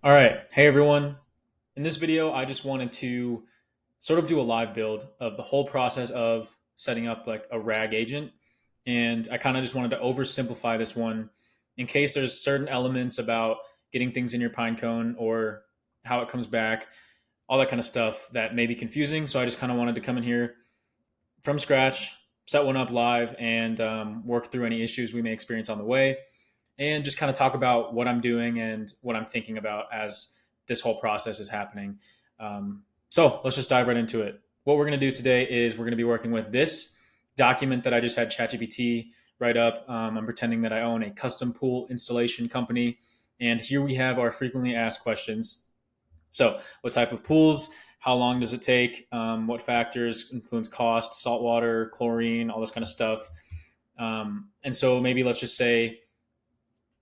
All right. Hey, everyone. In this video, I just wanted to sort of do a live build of the whole process of setting up like a RAG agent. And I kind of just wanted to oversimplify this one in case there's certain elements about getting things in your Pinecone or how it comes back, all that kind of stuff that may be confusing. So I just kind of wanted to come in here from scratch, set one up live, and work through any issues we may experience on the way, and just kind of talk about what I'm doing and what I'm thinking about as this whole process is happening. So let's just dive right into it. What we're going to do today is we're going to be working with this document that I just had ChatGPT write up. I'm pretending that I own a custom pool installation company. And here we have our frequently asked questions. So, what type of pools? How long does it take? What factors influence cost? Saltwater, chlorine, all this kind of stuff. And so maybe let's just say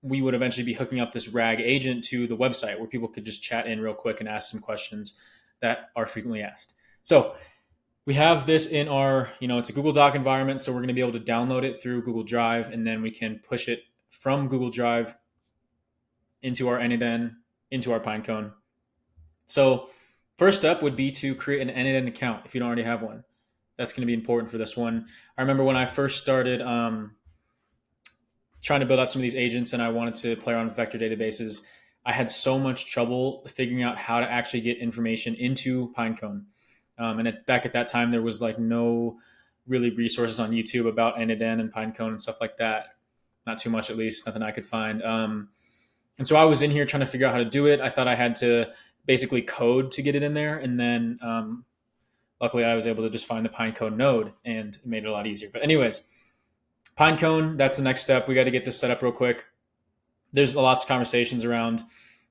we would eventually be hooking up this RAG agent to the website where people could just chat in real quick and ask some questions that are frequently asked. So we have this in our, it's a Google Doc environment. So we're going to be able to download it through Google Drive, and then we can push it from Google Drive into our Anyden, into our Pinecone. So first step would be to create an Anyden account if you don't already have one. That's going to be important for this one. I remember when I first started trying to build out some of these agents and I wanted to play around with vector databases, I had so much trouble figuring out how to actually get information into Pinecone. Back at that time, there was like no really resources on YouTube about Anyden and Pinecone and stuff like that. Not too much, at least, nothing I could find. And so I was in here trying to figure out how to do it. I thought I had to basically code to get it in there. And then luckily I was able to just find the Pinecone node and it made it a lot easier. But anyways, Pinecone, that's the next step. We got to get this set up real quick. There's lots of conversations around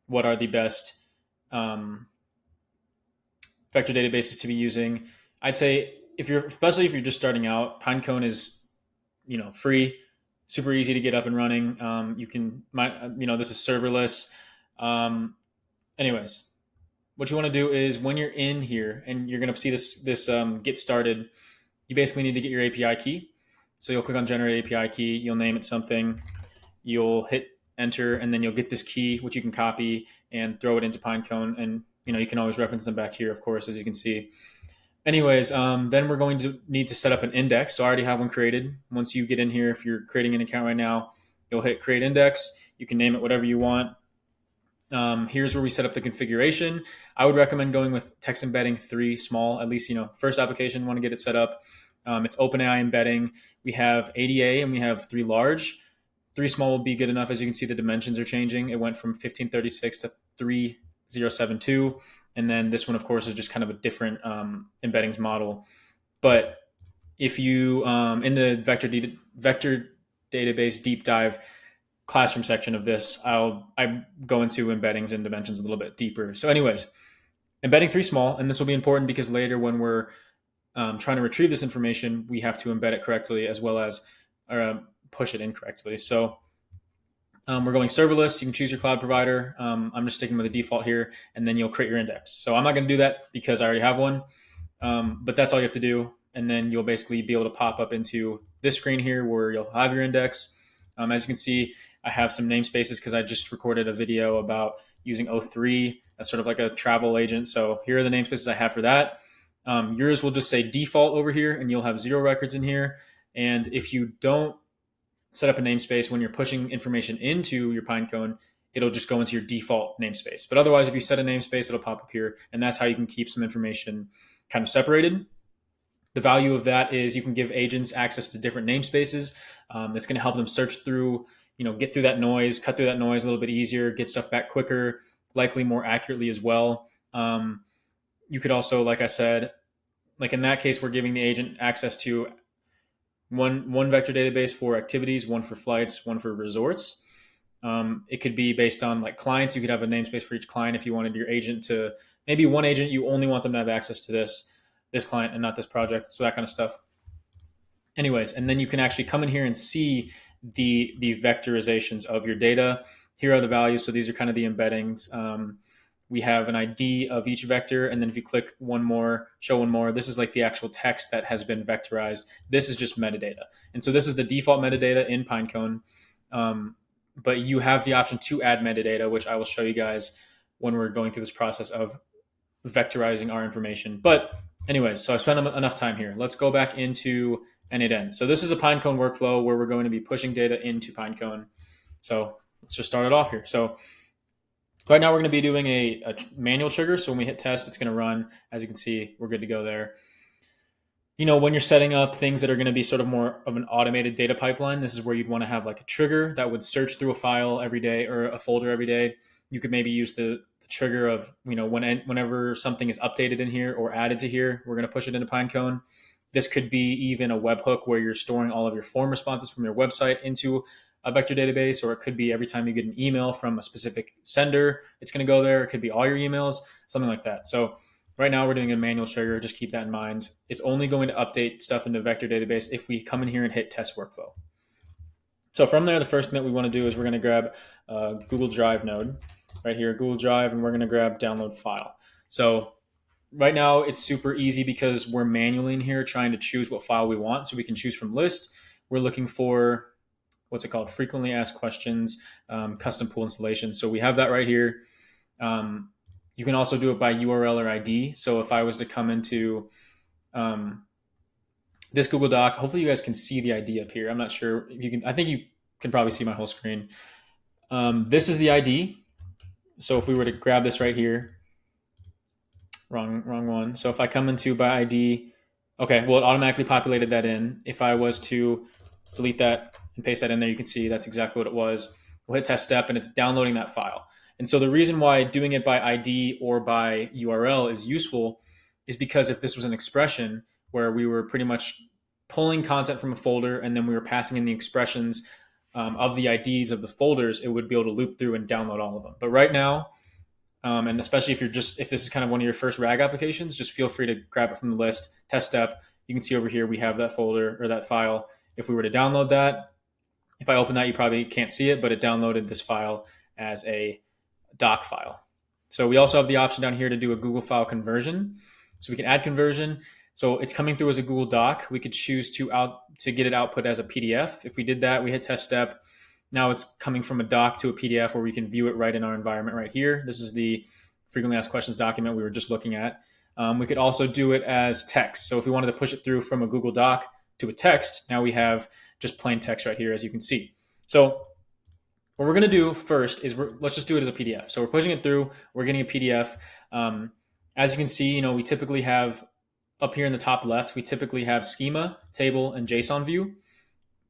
what are the best vector databases to be using. I'd say especially if you're just starting out, Pinecone is, free, super easy to get up and running. This is serverless. Anyways, what you want to do is when you're in here and you're going to see this get started, you basically need to get your API key. So you'll click on generate API key, you'll name it something, you'll hit enter, and then you'll get this key, which you can copy and throw it into Pinecone. And you can always reference them back here, of course, as you can see. Anyways, then we're going to need to set up an index. So I already have one created. Once you get in here, if you're creating an account right now, you'll hit create index. You can name it whatever you want. Here's where we set up the configuration. I would recommend going with text embedding 3 small, at least, first application, want to get it set up. It's OpenAI embedding. We have ADA and we have 3 large. 3 small will be good enough. As you can see, the dimensions are changing. It went from 1536 to 3072. And then this one, of course, is just kind of a different embeddings model. But if you, in the vector database deep dive classroom section of this, I go into embeddings and dimensions a little bit deeper. So anyways, embedding 3 small, and this will be important because later when we're trying to retrieve this information, we have to embed it correctly as well as push it incorrectly. So we're going serverless. You can choose your cloud provider. I'm just sticking with the default here, and then you'll create your index. So I'm not going to do that because I already have one, but that's all you have to do. And then you'll basically be able to pop up into this screen here where you'll have your index. As you can see, I have some namespaces because I just recorded a video about using O3 as sort of like a travel agent. So here are the namespaces I have for that. Yours will just say default over here, and you'll have 0 records in here. And if you don't set up a namespace when you're pushing information into your Pinecone, it'll just go into your default namespace. But otherwise, if you set a namespace, it'll pop up here, and that's how you can keep some information kind of separated. The value of that is you can give agents access to different namespaces. It's going to help them search through, get through that noise, cut through that noise a little bit easier, get stuff back quicker, likely more accurately as well. You could also, like I said, like in that case, we're giving the agent access to one vector database for activities, one for flights, one for resorts. It could be based on like clients. You could have a namespace for each client if you wanted your agent to, maybe one agent, you only want them to have access to this client and not this project. So that kind of stuff. Anyways, and then you can actually come in here and see the vectorizations of your data. Here are the values. So these are kind of the embeddings. We have an ID of each vector. And then if you click one more, show one more, this is like the actual text that has been vectorized. This is just metadata. And so this is the default metadata in Pinecone. But you have the option to add metadata, which I will show you guys when we're going through this process of vectorizing our information. But anyways, so I've spent enough time here. Let's go back into N8N. So this is a Pinecone workflow where we're going to be pushing data into Pinecone. So let's just start it off here. So right now we're going to be doing a manual trigger. So when we hit test, it's going to run. As you can see, we're good to go there. You know, when you're setting up things that are going to be sort of more of an automated data pipeline, this is where you'd want to have like a trigger that would search through a file every day or a folder every day. You could maybe use the trigger of, you know, whenever something is updated in here or added to here, we're going to push it into Pinecone. This could be even a webhook where you're storing all of your form responses from your website into a vector database, or it could be every time you get an email from a specific sender, it's going to go there. It could be all your emails, something like that. So right now we're doing a manual trigger. Just keep that in mind. It's only going to update stuff into vector database if we come in here and hit test workflow. So from there, the first thing that we want to do is we're going to grab a Google Drive node right here, Google Drive, and we're going to grab download file. So right now it's super easy because we're manually in here trying to choose what file we want. So we can choose from list. We're looking for, what's it called? Frequently asked questions, custom pool installation. So we have that right here. You can also do it by URL or ID. So if I was to come into this Google Doc, hopefully you guys can see the ID up here. I'm not sure if you can, I think you can probably see my whole screen. This is the ID. So if we were to grab this right here, wrong one. So if I come into by ID, okay, well, it automatically populated that in. If I was to delete that and paste that in there, you can see that's exactly what it was. We'll hit test step and it's downloading that file. And so the reason why doing it by ID or by URL is useful is because if this was an expression where we were pretty much pulling content from a folder and then we were passing in the expressions of the IDs of the folders, it would be able to loop through and download all of them. But right now, and especially if this is kind of one of your first RAG applications, just feel free to grab it from the list, test step. You can see over here, we have that folder or that file. If we were to download that, if I open that, you probably can't see it, but it downloaded this file as a doc file. So we also have the option down here to do a Google file conversion. So we can add conversion. So it's coming through as a Google Doc. We could choose to get it output as a PDF. If we did that, we hit test step. Now it's coming from a doc to a PDF where we can view it right in our environment right here. This is the frequently asked questions document we were just looking at. We could also do it as text. So if we wanted to push it through from a Google Doc to a text, now we have just plain text right here, as you can see. So what we're going to do first is let's just do it as a PDF. So we're pushing it through. We're getting a PDF. As you can see, we typically have up here in the top left, we typically have schema, table, and JSON view.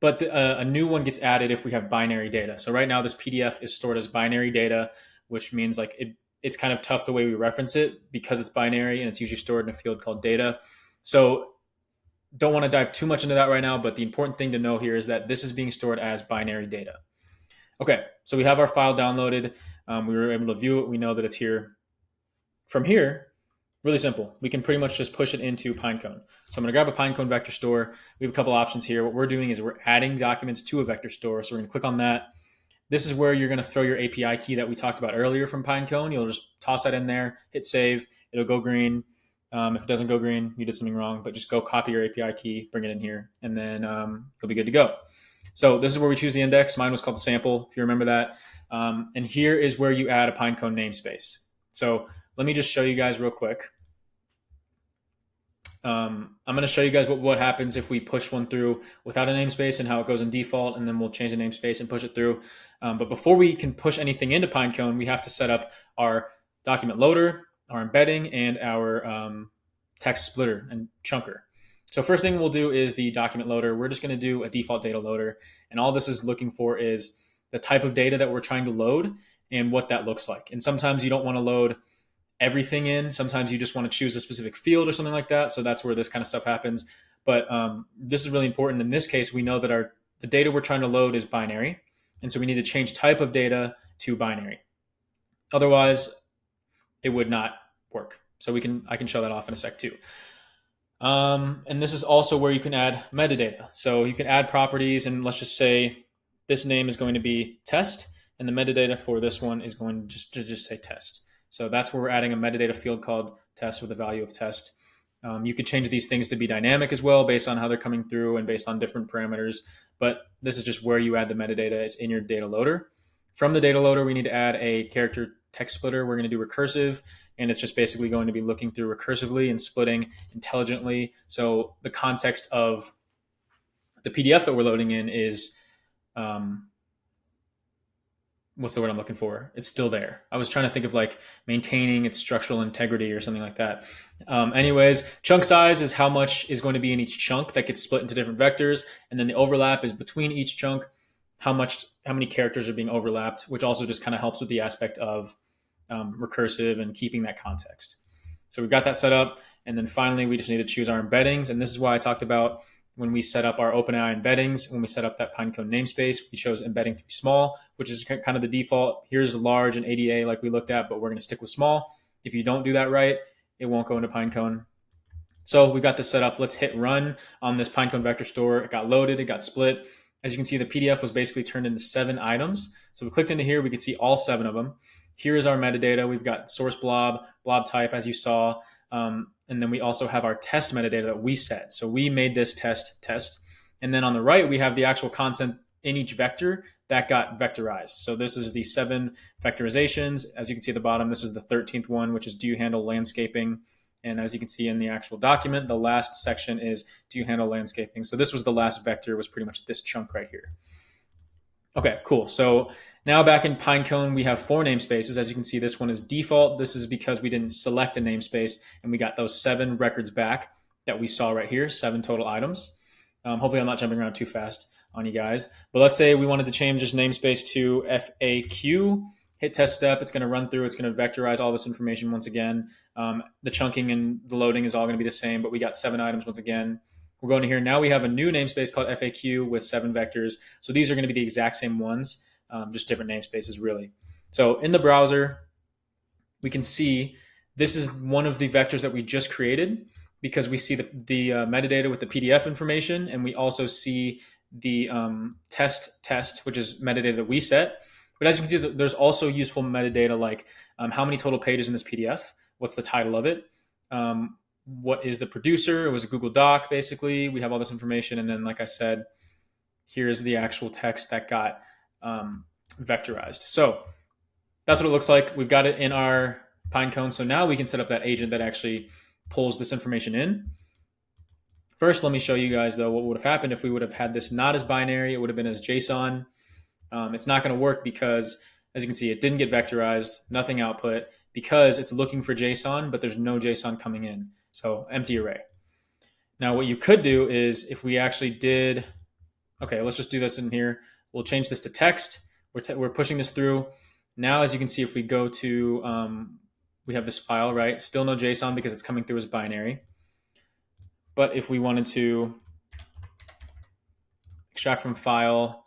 But a new one gets added if we have binary data. So right now, this PDF is stored as binary data, which means like it's kind of tough the way we reference it because it's binary and it's usually stored in a field called data. So don't want to dive too much into that right now, but the important thing to know here is that this is being stored as binary data. Okay, so we have our file downloaded. We were able to view it. We know that it's here. From here, really simple. We can pretty much just push it into Pinecone. So I'm going to grab a Pinecone vector store. We have a couple options here. What we're doing is we're adding documents to a vector store. So we're going to click on that. This is where you're going to throw your API key that we talked about earlier from Pinecone. You'll just toss that in there, hit save. It'll go green. If it doesn't go green, you did something wrong, but just go copy your API key, bring it in here, and then you'll be good to go. So this is where we choose the index. Mine was called sample, if you remember that. And here is where you add a Pinecone namespace. So let me just show you guys real quick. I'm going to show you guys what happens if we push one through without a namespace and how it goes in default, and then we'll change the namespace and push it through. But before we can push anything into Pinecone, we have to set up our document loader, our embedding, and our text splitter and chunker. So first thing we'll do is the document loader. We're just going to do a default data loader. And all this is looking for is the type of data that we're trying to load and what that looks like. And sometimes you don't want to load everything in. Sometimes you just want to choose a specific field or something like that. So that's where this kind of stuff happens. But this is really important. In this case, we know that the data we're trying to load is binary. And so we need to change type of data to binary. Otherwise, it would not work. So I can show that off in a sec too. And this is also where you can add metadata. So you can add properties, and let's just say this name is going to be test, and the metadata for this one is going to just say test. So that's where we're adding a metadata field called test with a value of test. You could change these things to be dynamic as well based on how they're coming through and based on different parameters. But this is just where you add the metadata is in your data loader. From the data loader, we need to add a character text splitter, we're going to do recursive, and it's just basically going to be looking through recursively and splitting intelligently. So the context of the PDF that we're loading in is, what's the word I'm looking for? It's still there. I was trying to think of like maintaining its structural integrity or something like that. Anyways, chunk size is how much is going to be in each chunk that gets split into different vectors. And then the overlap is between each chunk, how many characters are being overlapped, which also just kind of helps with the aspect of recursive and keeping that context. So we've got that set up. And then finally, we just need to choose our embeddings. And this is why I talked about when we set up our OpenAI embeddings, when we set up that Pinecone namespace, we chose embedding through small, which is kind of the default. Here's large and ADA like we looked at, but we're going to stick with small. If you don't do that right, it won't go into Pinecone. So we got this set up. Let's hit run on this Pinecone vector store. It got loaded. It got split. As you can see, the PDF was basically turned into 7 items. So we clicked into here. We could see all 7 of them. Here is our metadata. We've got source blob, blob type, as you saw. And then we also have our test metadata that we set. So we made this test. And then on the right, we have the actual content in each vector that got vectorized. So this is the 7 vectorizations. As you can see at the bottom, this is the 13th one, which is do you handle landscaping? And as you can see in the actual document, the last section is do you handle landscaping? So this was the last vector, was pretty much this chunk right here. Okay, cool. So now back in Pinecone, we have 4 namespaces. As you can see, this one is default. This is because we didn't select a namespace and we got those 7 records back that we saw right here, 7 total items. Hopefully I'm not jumping around too fast on you guys. But let's say we wanted to change this namespace to FAQ. Hit test step. It's going to run through. It's going to vectorize all this information once again. The chunking and the loading is all going to be the same, but we got 7 items once again. We're going to here. Now we have a new namespace called FAQ with 7 vectors. So these are going to be the exact same ones, just different namespaces really. So in the browser, we can see this is one of the vectors that we just created because we see the metadata with the PDF information, and we also see the test, which is metadata that we set. But as you can see, there's also useful metadata like how many total pages in this PDF, what's the title of it, what is the producer, it was a Google Doc basically, we have all this information, and then like I said, here's the actual text that got vectorized. So that's what it looks like. We've got it in our Pinecone, so now we can set up that agent that actually pulls this information in. First, let me show you guys though what would have happened if we would have had this not as binary. It would have been as JSON. It's not going to work because, as you can see, it didn't get vectorized, nothing output, because it's looking for JSON, but there's no JSON coming in. So empty array. Now what you could do is if we actually did, okay, let's just do this in here. We'll change this to text. We're pushing this through. Now, as you can see, if we go to, we have this file, right? Still no JSON because it's coming through as binary. But if we wanted to extract from file,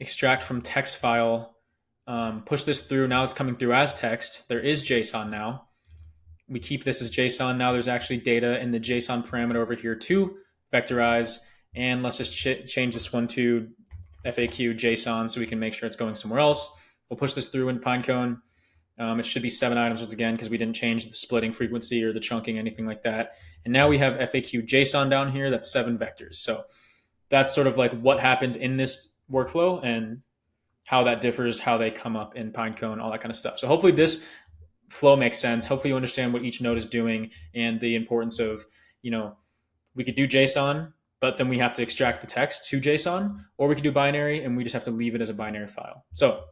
extract from text file, push this through, now it's coming through as text. There is JSON now. We keep this as JSON. Now there's actually data in the JSON parameter over here to vectorize. And let's just change this one to FAQ JSON so we can make sure it's going somewhere else. We'll push this through in Pinecone. It should be 7 items once again because we didn't change the splitting frequency or the chunking, anything like that. And now we have FAQ JSON down here. That's 7 vectors. So that's sort of like what happened in this workflow and how that differs, how they come up in Pinecone, all that kind of stuff. So hopefully this flow makes sense. Hopefully you understand what each node is doing and the importance of, we could do JSON, but then we have to extract the text to JSON, or we could do binary and we just have to leave it as a binary file. So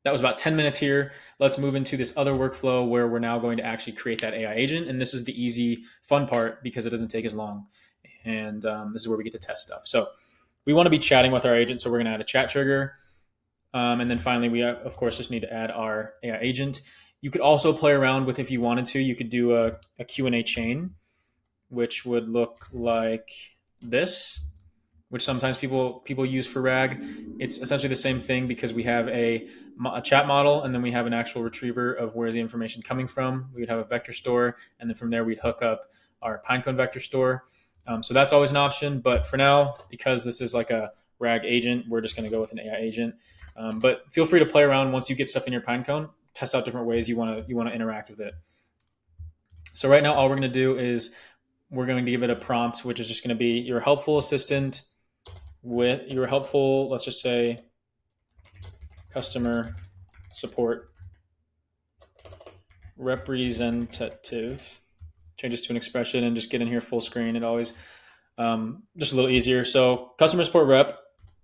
that was about 10 minutes here. Let's move into this other workflow where we're now going to actually create that AI agent. And this is the easy, fun part because it doesn't take as long. And this is where we get to test stuff. So we want to be chatting with our agent. So we're going to add a chat trigger. And then finally, we, of course, just need to add our AI agent. You could also play around with, if you wanted to, you could do a Q&A chain, which would look like this, which sometimes people use for RAG. It's essentially the same thing because we have a chat model and then we have an actual retriever of where's the information coming from. We would have a vector store, and then from there we'd hook up our Pinecone vector store. So that's always an option, but for now, because this is like a RAG agent, we're just going to go with an AI agent. But feel free to play around once you get stuff in your Pinecone. Test out different ways you want to interact with it. So right now, all we're going to do is we're going to give it a prompt, which is just going to be your helpful assistant with your helpful, let's just say, customer support representative. Change this to an expression and just get in here full screen. It always just a little easier. So customer support rep,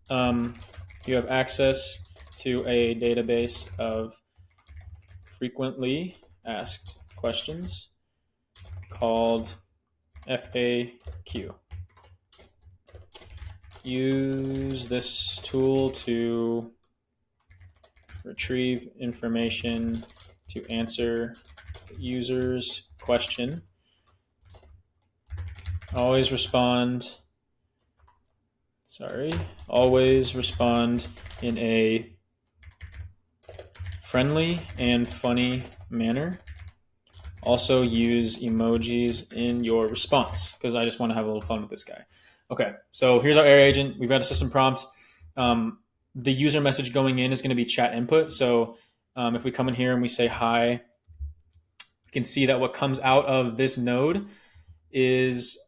you have access to a database of frequently asked questions called FAQ. Use this tool to retrieve information to answer the user's question. Always respond in a friendly and funny manner. Also use emojis in your response because I just want to have a little fun with this guy. Okay, so here's our AI agent. We've got a system prompt. The user message going in is going to be chat input. So if we come in here and we say hi, you can see that what comes out of this node is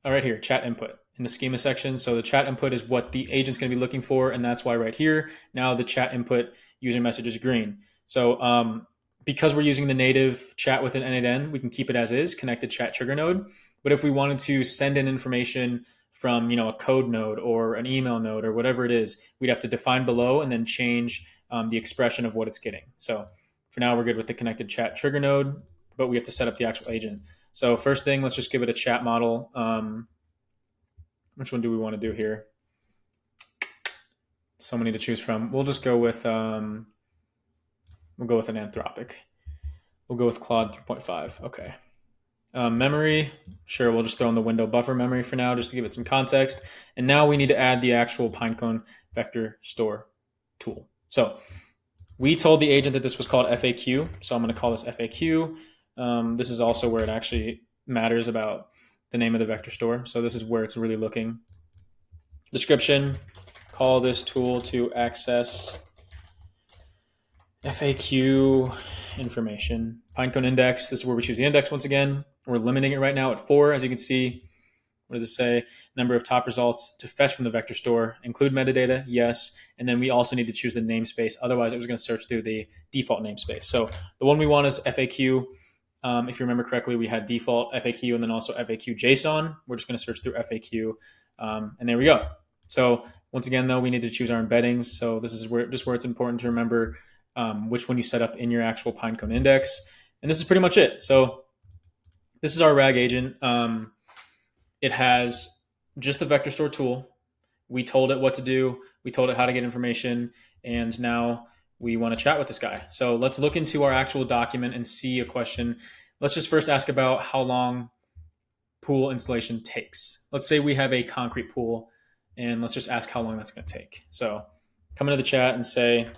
right here, chat input in the schema section. So the chat input is what the agent's going to be looking for. And that's why right here, now the chat input user message is green. So because we're using the native chat with an N8N, we can keep it as is, connected chat trigger node. But if we wanted to send in information from a code node or an email node or whatever it is, we'd have to define below and then change the expression of what it's getting. So for now, we're good with the connected chat trigger node, but we have to set up the actual agent. So first thing, let's just give it a chat model. Which one do we want to do here? So many to choose from. We'll just go with an Anthropic. We'll go with Claude 3.5. Okay. Memory, sure, we'll just throw in the window buffer memory for now just to give it some context. And now we need to add the actual Pinecone vector store tool. So we told the agent that this was called FAQ, so I'm going to call this FAQ. This is also where it actually matters about the name of the vector store. So this is where it's really looking. Description, call this tool to access FAQ information. Pinecone index, this is where we choose the index once again. We're limiting it right now at 4, as you can see. What does it say? Number of top results to fetch from the vector store. Include metadata, yes. And then we also need to choose the namespace. Otherwise, it was going to search through the default namespace. So the one we want is FAQ. If you remember correctly, we had default FAQ and then also FAQ JSON. We're just going to search through FAQ. And there we go. So once again, though, we need to choose our embeddings. So this is where it's important to remember which one you set up in your actual Pinecone index. And this is pretty much it. So this is our RAG agent. It has just the vector store tool. We told it what to do. We told it how to get information. And now we want to chat with this guy. So let's look into our actual document and see a question. Let's just first ask about how long pool installation takes. Let's say we have a concrete pool, and let's just ask how long that's going to take. So come into the chat and say,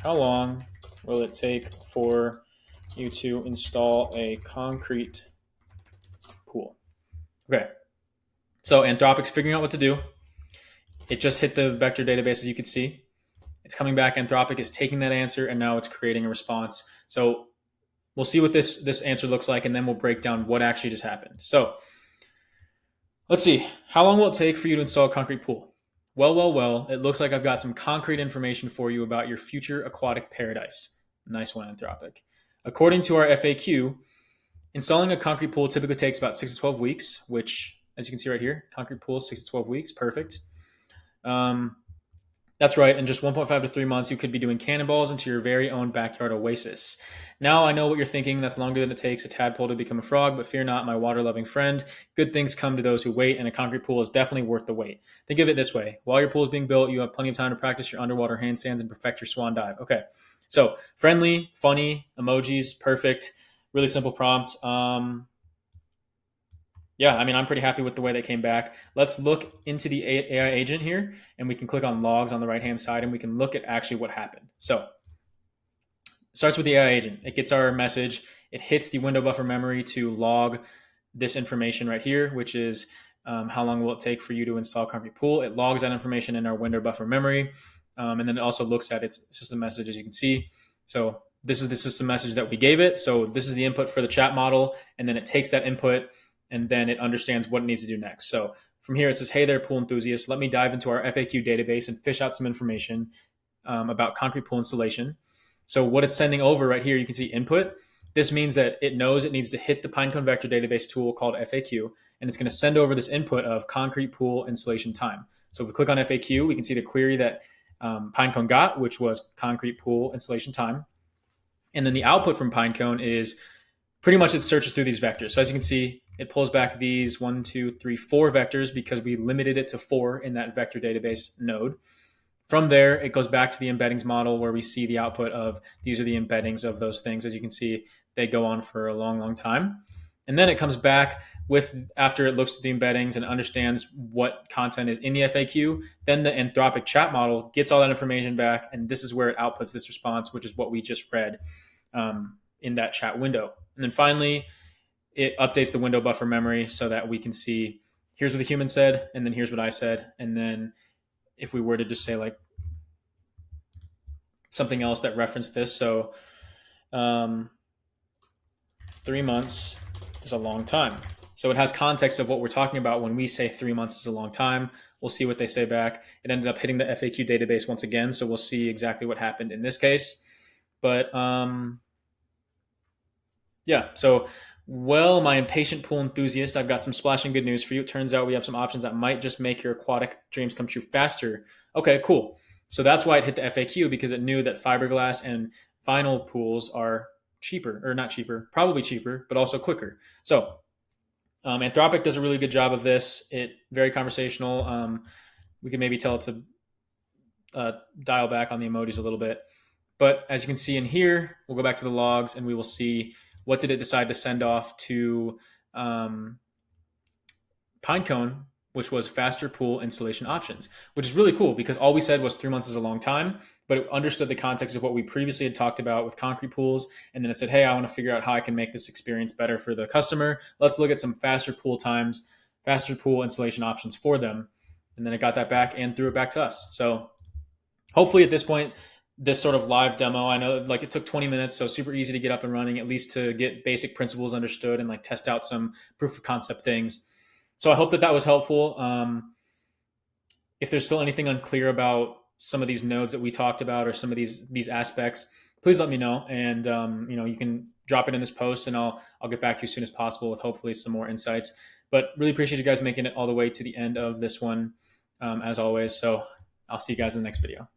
how long will it take for you to install a concrete pool? Okay. So Anthropic's figuring out what to do. It just hit the vector database, as you can see. It's coming back. Anthropic is taking that answer, and now it's creating a response. So we'll see what this answer looks like, and then we'll break down what actually just happened. So let's see. How long will it take for you to install a concrete pool? Well, it looks like I've got some concrete information for you about your future aquatic paradise. Nice one, Anthropic. According to our FAQ, installing a concrete pool typically takes about 6 to 12 weeks, which, as you can see right here, concrete pool, 6 to 12 weeks, perfect. That's right. In just 1.5 to 3 months, you could be doing cannonballs into your very own backyard oasis. Now I know what you're thinking. That's longer than it takes a tadpole to become a frog, but fear not, my water-loving friend. Good things come to those who wait, and a concrete pool is definitely worth the wait. Think of it this way. While your pool is being built, you have plenty of time to practice your underwater handstands and perfect your swan dive. Okay, so friendly, funny, emojis, perfect, really simple prompt. Yeah, I mean, I'm pretty happy with the way they came back. Let's look into the AI agent here, and we can click on logs on the right-hand side, and we can look at actually what happened. So it starts with the AI agent. It gets our message. It hits the window buffer memory to log this information right here, which is how long will it take for you to install Concrete Pool. It logs that information in our window buffer memory, and then it also looks at its system message, as you can see. So this is the system message that we gave it. So this is the input for the chat model, and then it takes that input and then it understands what it needs to do next. So from here, it says, hey there, pool enthusiasts. Let me dive into our FAQ database and fish out some information about concrete pool installation. So what it's sending over right here, you can see input. This means that it knows it needs to hit the Pinecone vector database tool called FAQ, and it's going to send over this input of concrete pool installation time. So if we click on FAQ, we can see the query that Pinecone got, which was concrete pool installation time. And then the output from Pinecone is pretty much it searches through these vectors. So as you can see, it pulls back these 1, 2, 3, 4 vectors because we limited it to 4 in that vector database node. From there, it goes back to the embeddings model where we see the output of these are the embeddings of those things. As you can see, they go on for a long, long time. And then it comes back with, after it looks at the embeddings and understands what content is in the FAQ, then the Anthropic chat model gets all that information back. And this is where it outputs this response, which is what we just read in that chat window. And then finally, it updates the window buffer memory so that we can see, here's what the human said, and then here's what I said. And then if we were to just say like something else that referenced this, so 3 months is a long time. So it has context of what we're talking about when we say 3 months is a long time. We'll see what they say back. It ended up hitting the FAQ database once again, so we'll see exactly what happened in this case. But yeah, so well, my impatient pool enthusiast, I've got some splashing good news for you. It turns out we have some options that might just make your aquatic dreams come true faster. Okay, cool. So that's why it hit the FAQ, because it knew that fiberglass and vinyl pools are cheaper, or not cheaper, probably cheaper, but also quicker. So Anthropic does a really good job of this. It very conversational. We can maybe tell it to dial back on the emojis a little bit. But as you can see in here, we'll go back to the logs and we will see what did it decide to send off to Pinecone, which was faster pool installation options, which is really cool because all we said was 3 months is a long time, but it understood the context of what we previously had talked about with concrete pools. And then it said, hey, I want to figure out how I can make this experience better for the customer. Let's look at some faster pool times, faster pool installation options for them. And then it got that back and threw it back to us. So hopefully at this point, this sort of live demo, I know like it took 20 minutes, so super easy to get up and running, at least to get basic principles understood and like test out some proof of concept things. So I hope that that was helpful. If there's still anything unclear about some of these nodes that we talked about or some of these aspects, please let me know. And you can drop it in this post and I'll get back to you as soon as possible with hopefully some more insights. But really appreciate you guys making it all the way to the end of this one, as always. So I'll see you guys in the next video.